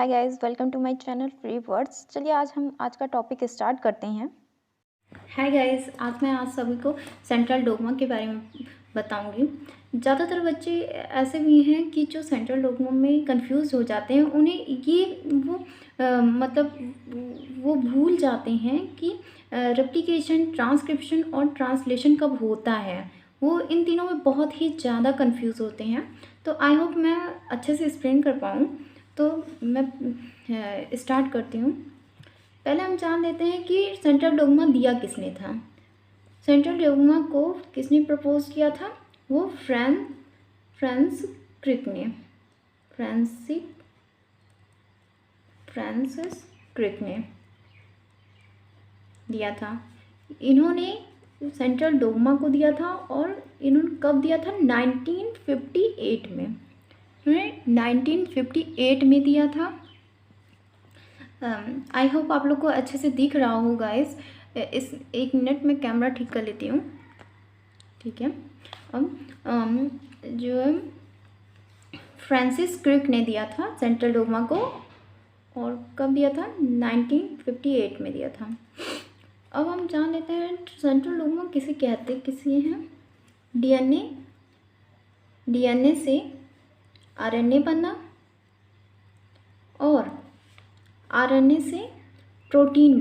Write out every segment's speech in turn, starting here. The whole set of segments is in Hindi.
Hi guys, welcome to my channel free words. चलिए आज का टॉपिक स्टार्ट करते हैं। हाय गाइस, आज मैं सभी को सेंट्रल डोगमा के बारे में बताऊंगी। ज़्यादातर बच्चे ऐसे भी हैं कि जो सेंट्रल डोगमा में कंफ्यूज हो जाते हैं। उन्हें ये वो भूल जाते हैं कि रेप्लिकेशन, ट्रांसक्रिप्शन और ट्रांसलेशन कब होता है। वो इन तीनों में बहुत ही ज़्यादा कंफ्यूज होते हैं। तो आई होप मैं अच्छे से एक्सप्लेन कर पाऊँ। तो मैं स्टार्ट करती हूँ। पहले हम जान लेते हैं कि सेंट्रल डोगमा दिया किसने था। सेंट्रल डोगमा को किसने प्रपोज किया था? वो फ्रांसिस क्रिक ने दिया था। इन्होंने सेंट्रल डोगमा को दिया था और इन्होंने कब दिया था? 1958 में। इन्होंने 1958 में दिया था। आई होप आप लोग को अच्छे से दिख रहा हो गाइस। इस 1 मिनट में कैमरा ठीक कर लेती हूँ, ठीक है। अब जो फ्रांसिस क्रिक ने दिया था सेंट्रल डोगमा को, और कब दिया था? 1958 में दिया था। अब हम जान लेते हैं सेंट्रल डोगमा किसे कहते हैं। डीएनए से आरएनए बनना और आरएनए से प्रोटीन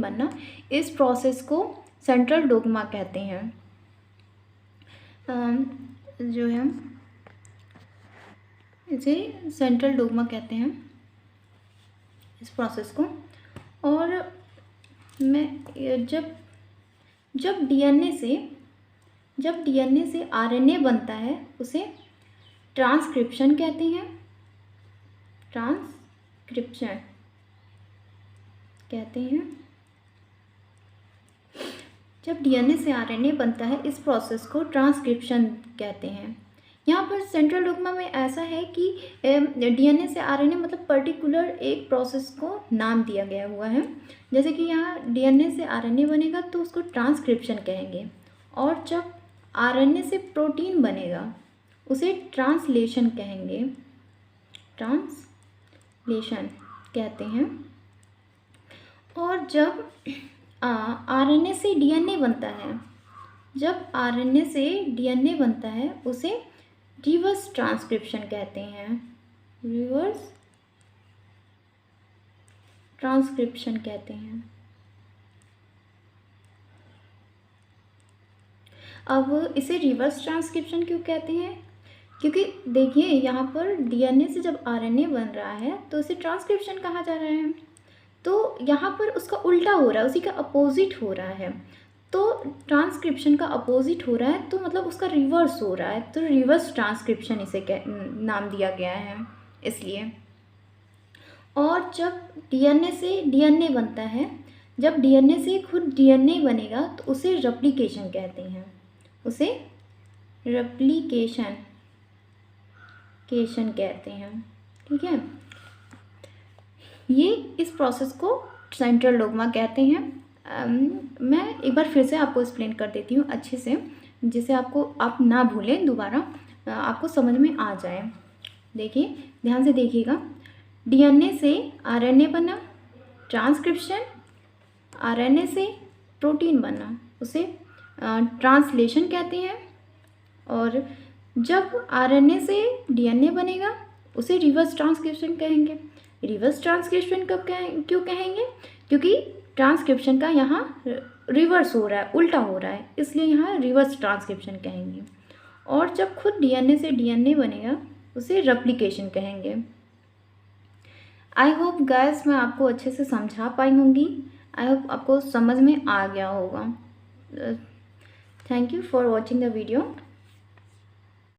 बनना, इस प्रोसेस को सेंट्रल डोगमा कहते हैं। जो है इसे सेंट्रल डोगमा कहते हैं, इस प्रोसेस को। और मैं जब डीएनए से आरएनए बनता है उसे ट्रांसक्रिप्शन कहते हैं। जब डीएनए से आरएनए बनता है इस प्रोसेस को ट्रांसक्रिप्शन कहते हैं। यहाँ पर सेंट्रल डोगमा में ऐसा है कि डीएनए से आरएनए मतलब पर्टिकुलर एक प्रोसेस को नाम दिया गया हुआ है। जैसे कि यहाँ डीएनए से आरएनए बनेगा तो उसको ट्रांसक्रिप्शन कहेंगे, और जब आरएनए से प्रोटीन बनेगा उसे ट्रांसलेशन कहते हैं। और जब आरएनए से डीएनए बनता है उसे रिवर्स ट्रांसक्रिप्शन कहते हैं। अब इसे रिवर्स ट्रांसक्रिप्शन क्यों कहते हैं? क्योंकि देखिए यहाँ पर डीएनए से जब आरएनए बन रहा है तो इसे ट्रांसक्रिप्शन कहा जा रहा है, तो यहाँ पर उसका उल्टा हो रहा है, उसी का अपोजिट हो रहा है। तो ट्रांसक्रिप्शन का अपोजिट हो रहा है तो मतलब उसका रिवर्स हो रहा है, तो रिवर्स ट्रांसक्रिप्शन इसे नाम दिया गया है इसलिए। और जब डीएनए से डीएनए बनता है, जब डीएनए से खुद डीएनए बनेगा तो उसे रेप्लिकेशन कहते हैं। कहते हैं, ठीक है। ये इस प्रोसेस को सेंट्रल डोगमा कहते हैं। मैं एक बार फिर से आपको एक्सप्लेन कर देती हूँ अच्छे से, जिसे आप ना भूलें, दोबारा आपको समझ में आ जाए। देखिए, ध्यान से देखिएगा। डीएनए से आरएनए बना, ट्रांसक्रिप्शन, आरएनए से प्रोटीन बना, उसे ट्रांसलेशन कहते हैं। और जब आरएनए से डीएनए बनेगा उसे रिवर्स ट्रांसक्रिप्शन कहेंगे। रिवर्स ट्रांसक्रिप्शन क्यों कहेंगे? क्योंकि ट्रांसक्रिप्शन का यहाँ रिवर्स हो रहा है, उल्टा हो रहा है, इसलिए यहाँ रिवर्स ट्रांसक्रिप्शन कहेंगे। और जब खुद डीएनए से डीएनए बनेगा उसे रेप्लिकेशन कहेंगे। आई होप गाइस मैं आपको अच्छे से समझा पाई होंगी। आई होप आपको समझ में आ गया होगा। Thank you for watching the video.